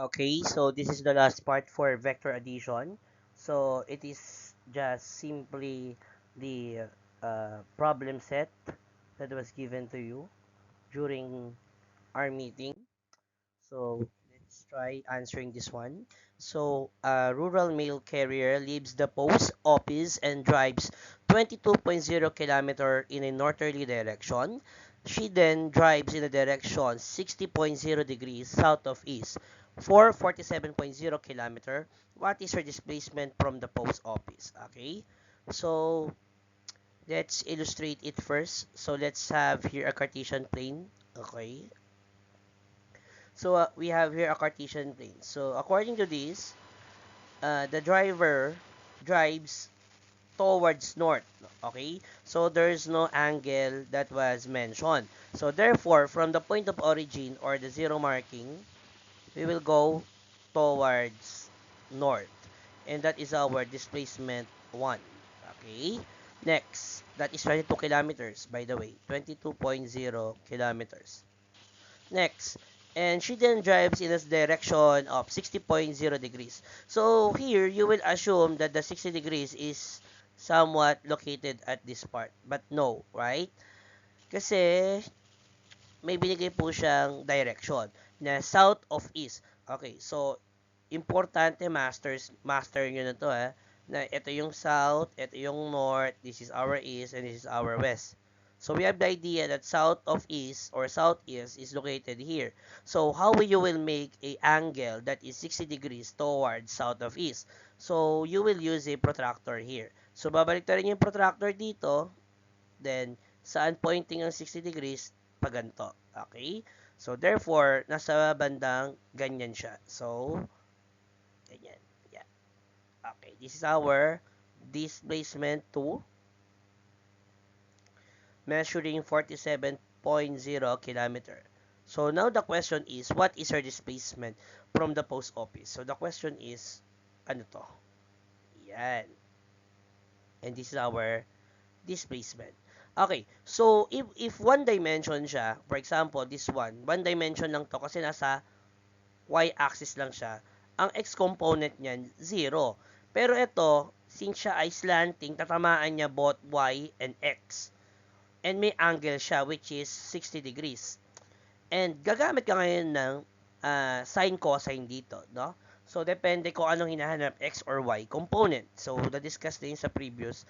Okay, so this is the last part for vector addition. So it is just simply the problem set that was given to you during our meeting. So let's try answering this one. So a rural mail carrier leaves the post office and drives 22.0 kilometer in a northerly direction. She then drives in a direction 60.0 degrees south of east for 47.0 kilometer. What is her displacement from the post office? Okay. So let's illustrate it first. So let's have here a Cartesian plane. Okay. So we have here a Cartesian plane. So according to this, the driver drives towards north. Okay? So there's no angle that was mentioned. So therefore, from the point of origin or the zero marking, we will go towards north. And that is our displacement 1. Okay? Next, that is 22 kilometers, by the way. 22.0 kilometers. Next, and she then drives in a direction of 60.0 degrees. So here, you will assume that the 60 degrees is somewhat located at this part. But no, right? Kasi may binigay po siyang direction na south of east. Okay, so importante master nyo na to na ito yung south, ito yung north, this is our east, and this is our west. So we have the idea that south of east or southeast is located here. So how you will make a angle that is 60 degrees towards south of east? So you will use a protractor here. So babalik ta rin yung protractor dito, then saan pointing ang 60 degrees? Paganto. Okay? So therefore, nasa bandang ganyan siya. So, ganyan. Yeah. Okay, this is our displacement 2 measuring 47.0 kilometer. So now the question is, what is her displacement from the post office? So the question is, ano to? Yan. And this is our displacement. Okay, so if one dimension siya, for example, this one dimension lang to kasi nasa y-axis lang siya, ang x component niyan, 0. Pero ito, since siya ay slanting, tatamaan niya both y and x. And may angle siya, which is 60 degrees. And gagamit ka ngayon ng sine cosine dito, no? So, depende kung anong hinahanap, x or y component. So, na-discuss din sa previous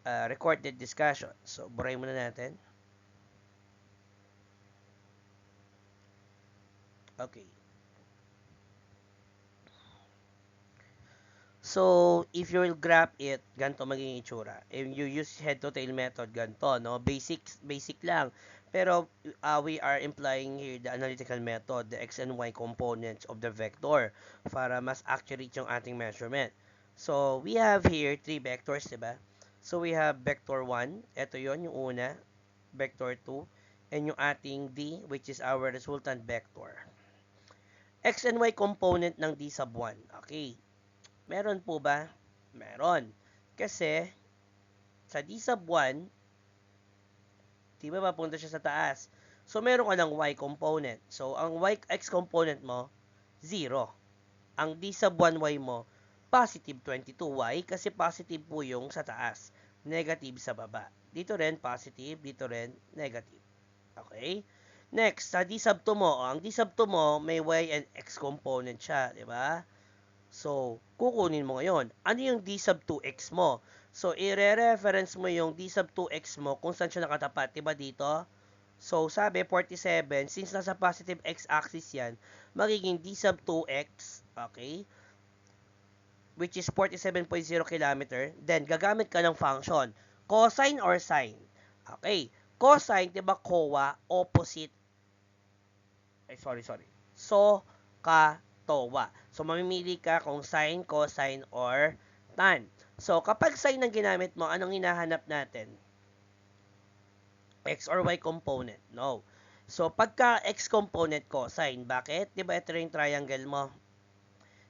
recorded discussion. So, burahin muna natin. Okay. So, if you will graph it, ganito magiging itsura. If you use head-to-tail method, ganito, no? Basic lang. Pero, we are implying here the analytical method, the x and y components of the vector para mas accurate yung ating measurement. So, we have here three vectors, diba? So, we have vector 1, ito yon yung una, vector 2, and yung ating d, which is our resultant vector. X and y component ng d sub 1. Okay. Meron po ba? Meron. Kasi, sa D sub 1, di ba papunta siya sa taas? So, meron ka ng Y component. So, ang X component mo, 0. Ang D sub 1Y mo, positive 22Y kasi positive po yung sa taas. Negative sa baba. Dito rin positive, dito rin negative. Okay? Next, sa D sub 2 mo, ang D sub 2 mo, may Y and X component siya, di ba? So, kukunin mo ngayon. Ano yung D sub 2x mo? So, i-reference mo yung D sub 2x mo kung saan siya nakatapat. Diba dito? So, sabi 47, since nasa positive x-axis yan, magiging D sub 2x, okay, which is 47.0 kilometer, then gagamit ka ng function, cosine or sine. Okay, cosine, diba COA, opposite, sorry. So, towa. So, mamimili ka kung sine, cosine, or tan. So, kapag sine ang ginamit mo, anong hinahanap natin? X or Y component? No. So, pagka X component, cosine. Bakit? Diba ito yung triangle mo?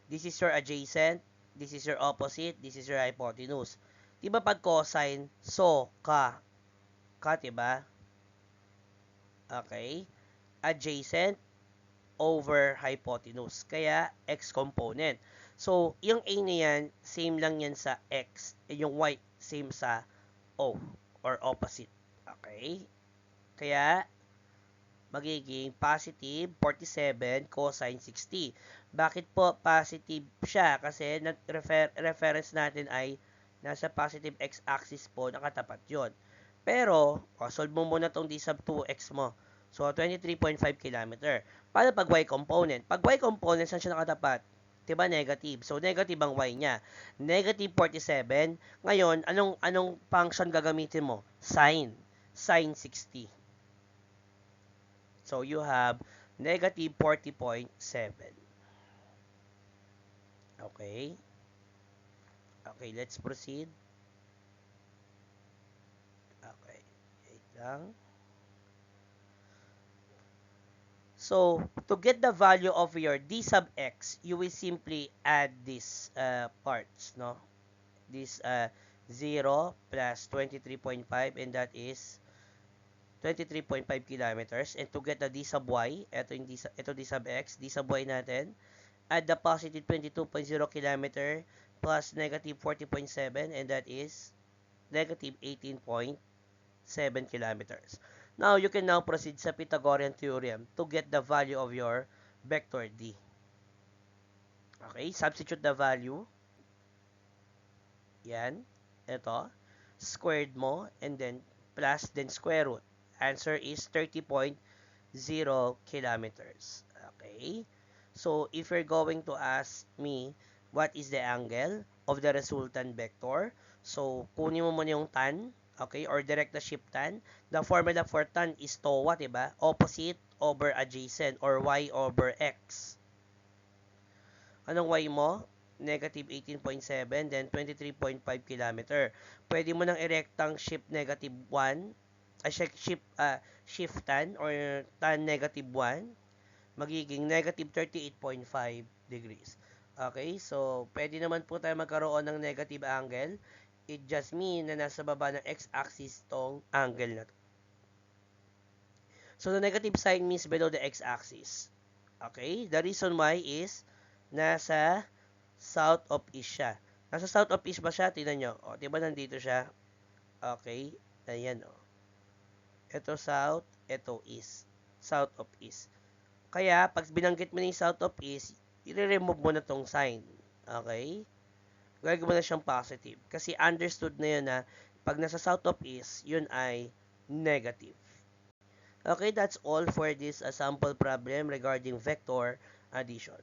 This is your adjacent, this is your opposite, this is your hypotenuse. Diba pag cosine, so, ka, diba? Okay. Adjacent, over hypotenuse. Kaya, x component. So, yung A na yan, same lang yan sa x. Yung y, same sa O or opposite. Okay? Kaya, magiging positive 47 cosine 60. Bakit po positive siya? Kasi reference natin ay nasa positive x-axis po, nakatapat yon. Pero, solve mo muna itong d sub 2x mo. So, 23.5 km. Paano pag y component? Pag y component, saan siya nakatapat? Diba negative? So, negative ang y niya. Negative 47. Ngayon, anong function gagamitin mo? Sine. Sine 60. So, you have negative 40.7. Okay. Okay, let's proceed. Okay. Wait lang. So, to get the value of your d sub x, you will simply add these parts, no? This 0 plus 23.5, and that is 23.5 kilometers. And to get the d sub y, ito d sub x, d sub y natin, add the positive 22.0 kilometer plus negative 40.7, and that is negative 18.7 kilometers. Now, you can now proceed sa Pythagorean theorem to get the value of your vector D. Okay, substitute the value. Yan. Ito. Squared mo, and then plus, then square root. Answer is 30.0 kilometers. Okay. So, if you're going to ask me, what is the angle of the resultant vector? So, kunin mo muna yung tan, okay, or direct the shift tan. The formula for tan is TOA, diba? Opposite over adjacent, or y over x. Anong y mo? Negative 18.7, then 23.5 kilometer. Pwede mo nang i-rectang shift negative 1, shift tan, or tan negative 1, magiging negative 38.5 degrees. Okay, so pwede naman po tayo magkaroon ng negative angle. It just mean na nasa baba ng x-axis tong angle na to. So, the negative sign means below the x-axis. Okay, the reason why is nasa south of east siya. Nasa south of east ba siya? Tingnan nyo. O, diba nandito siya? Okay, ayan o. Ito south, ito east. South of east. Kaya, pag binanggit mo na yung south of east, i-remove mo na tong sign. Okay? Gagawin mo na siyang positive. Kasi understood na yun na pag nasa south of east, yun ay negative. Okay, that's all for this sample problem regarding vector addition.